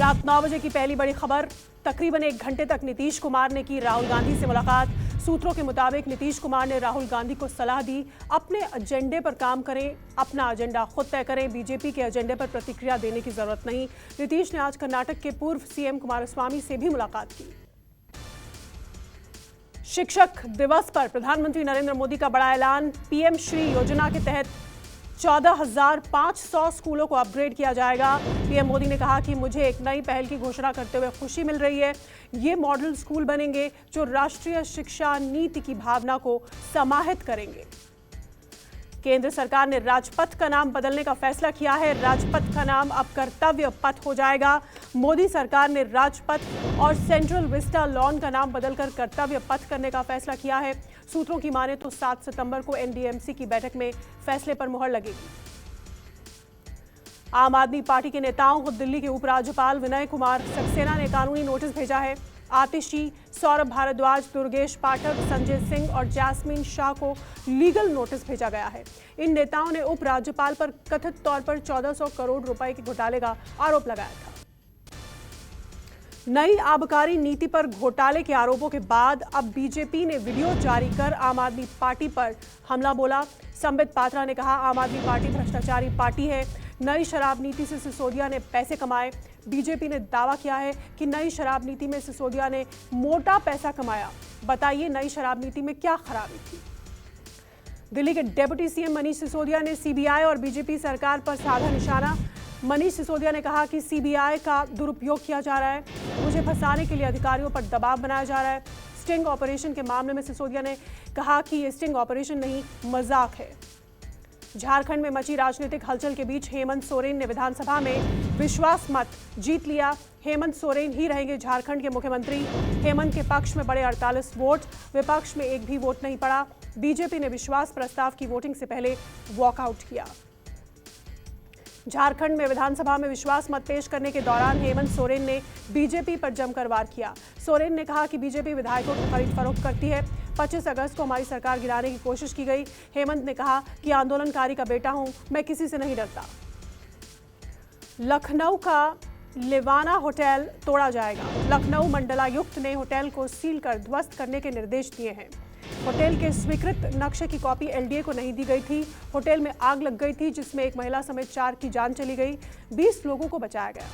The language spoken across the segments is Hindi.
रात 9 बजे की पहली बड़ी खबर। तकरीबन 1 घंटे तक नीतीश कुमार ने की राहुल गांधी से मुलाकात। सूत्रों के मुताबिक नीतीश कुमार ने राहुल गांधी को सलाह दी, अपने एजेंडे पर काम करें, अपना एजेंडा खुद तय करें, बीजेपी के एजेंडे पर प्रतिक्रिया देने की जरूरत नहीं। नीतीश ने आज कर्नाटक के पूर्व सीएम कुमारस्वामी से भी मुलाकात की। शिक्षक दिवस पर प्रधानमंत्री नरेंद्र मोदी का बड़ा ऐलान। पीएम श्री योजना के तहत 14,500 स्कूलों को अपग्रेड किया जाएगा। पीएम मोदी ने कहा कि मुझे एक नई पहल की घोषणा करते हुए खुशी मिल रही है। ये मॉडल स्कूल बनेंगे जो राष्ट्रीय शिक्षा नीति की भावना को समाहित करेंगे। केंद्र सरकार ने राजपथ का नाम बदलने का फैसला किया है। राजपथ का नाम अब कर्तव्य पथ हो जाएगा। मोदी सरकार ने राजपथ और सेंट्रल विस्टा लॉन का नाम बदलकर कर्तव्य पथ करने का फैसला किया है। सूत्रों की माने तो 7 सितंबर को एनडीएमसी की बैठक में फैसले पर मुहर लगेगी। आम आदमी पार्टी के नेताओं को दिल्ली के उपराज्यपाल विनय कुमार सक्सेना ने कानूनी नोटिस भेजा है। आतिशी, सौरभ भारद्वाज, दुर्गेश पाठक, संजय सिंह और जैस्मीन शाह को लीगल नोटिस भेजा गया है। इन नेताओं ने उपराज्यपाल पर कथित तौर पर 1400 करोड़ रुपए के घोटाले का आरोप लगाया था। नई आबकारी नीति पर घोटाले के आरोपों के बाद अब बीजेपी ने वीडियो जारी कर आम आदमी पार्टी पर हमला बोला। संबित पात्रा ने कहा, आम आदमी पार्टी भ्रष्टाचारी पार्टी है। नई शराब नीति से सिसोदिया ने पैसे कमाए। बीजेपी ने दावा किया है कि नई शराब नीति में सिसोदिया ने मोटा पैसा कमाया। बताइए नई शराब नीति में क्या खराबी थी? दिल्ली के डेप्यूटी सीएम मनीष सिसोदिया ने सीबीआई और बीजेपी सरकार पर साधा निशाना। मनीष सिसोदिया ने कहा कि सीबीआई का दुरुपयोग किया जा रहा है, मुझे फंसाने के लिए अधिकारियों पर दबाव बनाया जा रहा है। स्टिंग ऑपरेशन के मामले में सिसोदिया ने कहा कि ये स्टिंग ऑपरेशन नहीं, मजाक है। झारखंड में मची राजनीतिक हलचल के बीच हेमंत सोरेन ने विधानसभा में विश्वास मत जीत लिया। हेमंत सोरेन ही रहेंगे झारखंड के मुख्यमंत्री। हेमंत के पक्ष में पड़े 48 वोट, विपक्ष में एक भी वोट नहीं पड़ा। बीजेपी ने विश्वास प्रस्ताव की वोटिंग से पहले वॉकआउट किया। झारखंड में विधानसभा में विश्वास मत पेश करने के दौरान हेमंत सोरेन ने बीजेपी पर जमकर वार किया। सोरेन ने कहा कि बीजेपी विधायकों की खरीद फरोख्त करती है। 25 अगस्त को हमारी सरकार गिराने की कोशिश की गई। हेमंत ने कहा कि आंदोलनकारी का बेटा हूं, मैं किसी से नहीं डरता। लखनऊ का लेवाना होटल तोड़ा जाएगा। लखनऊ मंडलायुक्त ने होटल को सील कर ध्वस्त करने के निर्देश दिए हैं। होटल के स्वीकृत नक्शे की कॉपी एलडीए को नहीं दी गई थी। होटल में आग लग गई थी जिसमें एक महिला समेत 4 की जान चली गई। 20 लोगों को बचाया गया।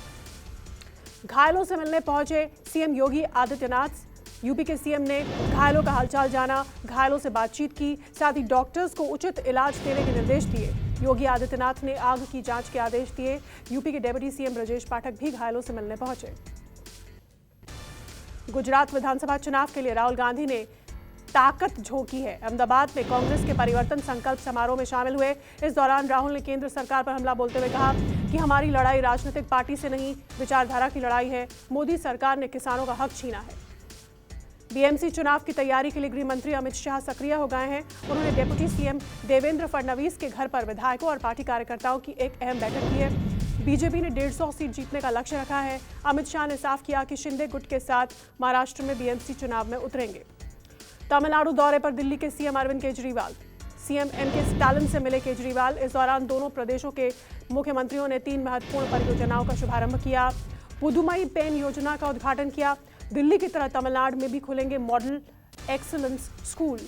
घायलों से मिलने पहुंचे सीएम योगी आदित्यनाथ। यूपी के सीएम ने घायलों का हालचाल जाना, घायलों से बातचीत की, साथ ही डॉक्टर्स को उचित इलाज देने के निर्देश दिए। योगी आदित्यनाथ ने आग की जांच के आदेश दिए। यूपी के डेप्यूटी सीएम ब्रजेश पाठक भी घायलों से मिलने पहुंचे। गुजरात विधानसभा चुनाव के लिए राहुल गांधी ने ताकत झोंकी है। अहमदाबाद में कांग्रेस के परिवर्तन संकल्प समारोह में शामिल हुए। इस दौरान राहुल ने केंद्र सरकार पर हमला बोलते हुए कहा कि हमारी लड़ाई राजनीतिक पार्टी से नहीं, विचारधारा की लड़ाई है। मोदी सरकार ने किसानों का हक छीना है। बीएमसी चुनाव की तैयारी के लिए गृह मंत्री अमित शाह सक्रिय हो गए हैं। उन्होंने डिप्टी सीएम देवेंद्र फडणवीस के घर पर विधायकों और पार्टी कार्यकर्ताओं की एक अहम बैठक की है। बीजेपी ने 150 सीट जीतने का लक्ष्य रखा है। अमित शाह ने साफ किया कि शिंदे गुट के साथ महाराष्ट्र में बीएमसी चुनाव में उतरेंगे। तमिलनाडु दौरे पर दिल्ली के सीएम अरविंद केजरीवाल। सीएम एमके स्टालिन से मिले केजरीवाल। इस दौरान दोनों प्रदेशों के मुख्यमंत्रियों ने 3 महत्वपूर्ण परियोजनाओं का शुभारंभ किया। पुदुमई पेन योजना का उद्घाटन किया। दिल्ली की तरह तमिलनाडु में भी खुलेंगे मॉडल एक्सीलेंस स्कूल।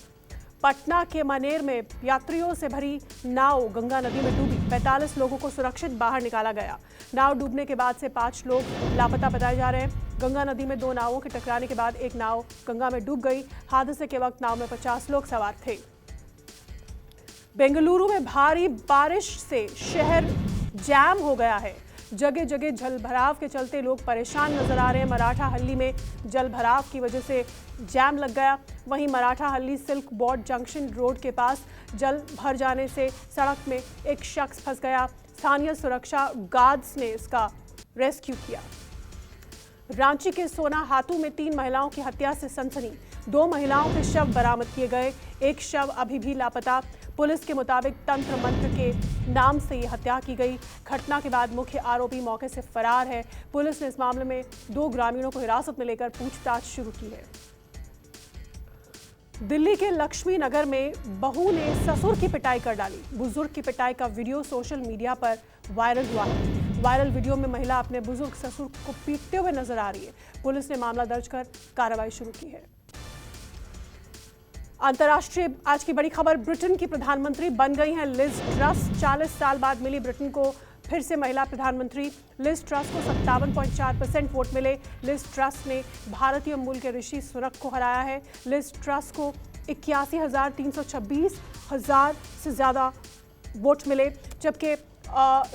पटना के मनेर में यात्रियों से भरी नाव गंगा नदी में डूबी। 45 लोगों को सुरक्षित बाहर निकाला गया। नाव डूबने के बाद से 5 लोग लापता बताए जा रहे हैं। गंगा नदी में 2 नावों के टकराने के बाद एक नाव गंगा में डूब गई। हादसे के वक्त नाव में 50 लोग सवार थे। बेंगलुरु में भारी बारिश से शहर जैम हो गया है। जगह जगह जलभराव के चलते लोग परेशान नजर आ रहे हैं। मराठा हल्ली में जलभराव की वजह से जैम लग गया। वहीं मराठा हल्ली सिल्क बोर्ड जंक्शन रोड के पास जल भर जाने से सड़क में एक शख्स फंस गया। स्थानीय सुरक्षा गार्ड्स ने इसका रेस्क्यू किया। रांची के सोना हातू में 3 महिलाओं की हत्या से सनसनी। 2 महिलाओं के शव बरामद किए गए। एक शव अभी भी लापता। पुलिस के मुताबिक तंत्र मंत्र के नाम से ये हत्या की गई। घटना के बाद मुख्य आरोपी मौके से फरार है। पुलिस ने इस मामले में 2 ग्रामीणों को हिरासत में लेकर पूछताछ शुरू की है। दिल्ली के लक्ष्मी नगर में बहू ने ससुर की पिटाई कर डाली। बुजुर्ग की पिटाई का वीडियो सोशल मीडिया पर वायरल हुआ है। वायरल वीडियो में महिला अपने बुजुर्ग ससुर को पीटते हुए नजर आ रही है। पुलिस ने मामला दर्ज कर कार्रवाई शुरू की है। अंतर्राष्ट्रीय आज की बड़ी खबर, ब्रिटेन की प्रधानमंत्री बन गई हैं लिज ट्रस। 40 साल बाद मिली ब्रिटेन को फिर से महिला प्रधानमंत्री। लिज ट्रस को 57.4% वोट मिले। लिज ट्रस ने भारतीय मूल के ऋषि सुनक को हराया है। लिज ट्रस को 81,326 से ज्यादा वोट मिले, जबकि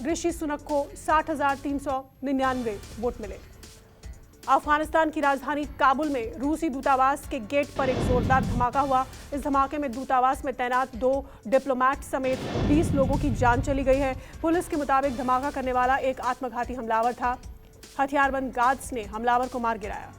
ऋषि सुनक को 60,399 वोट मिले। अफगानिस्तान की राजधानी काबुल में रूसी दूतावास के गेट पर एक जोरदार धमाका हुआ। इस धमाके में दूतावास में तैनात 2 डिप्लोमेट समेत 20 लोगों की जान चली गई है। पुलिस के मुताबिक धमाका करने वाला एक आत्मघाती हमलावर था। हथियारबंद गार्ड्स ने हमलावर को मार गिराया।